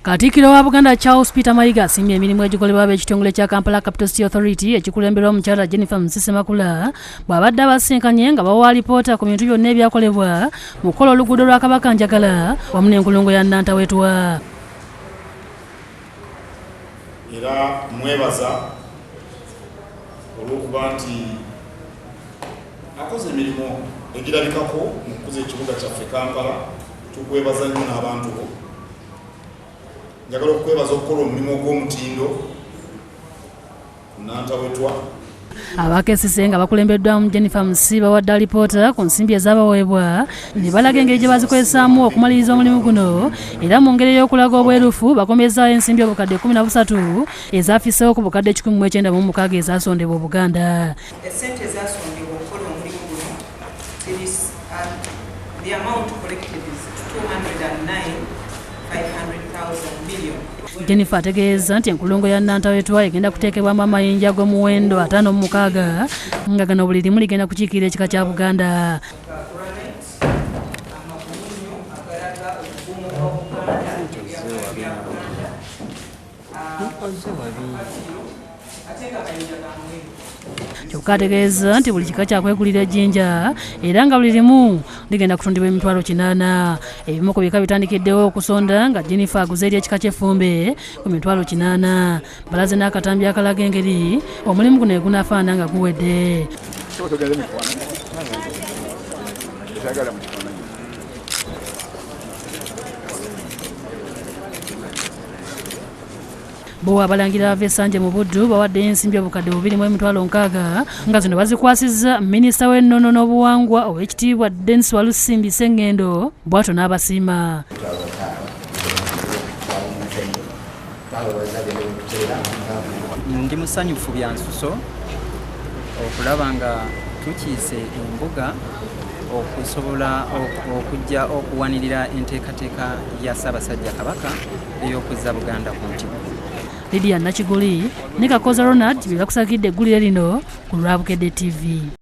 Katikkiro wa Buganda Charles Peter Mayiga asiimye emirimu egikolebwa ab'ekitongole kya Kampala Capital City Authority ekikulemberwa omukyala Jennifer Musisi Makula bw'abadde abasinkanye nga bawa alipoota ku bintu byonna ebyakolebwa mu kukola oluguudo lwa Kabakanjagala wamu n'enkulungo ya Nantawetwa. Era mwebaza olw'okuba nti akoze emirimu egirabikako mu kukuza ekibuga kyaffe Kampala. Tukwebaza nnyo n'abantu bo. Njagala okwebaza okukola omulimu ogw'omutindo Nantawetwa. Abakesise nga bakulembeddwamu Jennifer Musisi bawadde alipoota ku nsimbi ezaabaweebwa ne balaga engeri gye bazikozesaamu okumaliriza omulimu guno, era mu ngeri y'okulaga obwerufu bakomezzaayo ensimbi obukadde 13 ezaafiseewo ku bukadde 1996 ezaasondebwa Obuganda. Esente ezaasondebwa okukola omulimu guno the amount collected is 209,500,000 million. Jennifer ategeeza nti enkulungo ya Nantawetwa egenda kuteekebwamu amayinja ag'omuwendo 56 nga gano buli limu ligenda kukiikirira ekika kya Buganda. Kyokka ategeeza nti buli kika kyakwegulira ejjinja era nga buli limu ligenda kutundibwa $80,000. Ebimu ku bika bitandikiddewo okusonda nga Jennifer aguze eri ekika ky'effumbe ku $80,000. Balaze n'akatambi akalaga engeri omulimu guno egunaafaana nga guwedde. Bo abalangira ava essanja mu Buddu bawaddeyo ensimbi obukadde 2,600 nga zino bazikwasizza minisita w'ennono n'obuwangwa ow'ekitiibwa Dennis Walusimbi Sengendo bw'atyo n'abasiima. Ndi musanyufu bya nsuso okulaba nga tukiise embuga okusobola okujja okuwanirira enteekateeka ya Ssaabasajja Kabaka ey'okuzza Buganda ku ntigo. Lydia Nakiguli ne Kakoza Ronald bye bakusakidde eggulire lino ku Lwabukedde TV.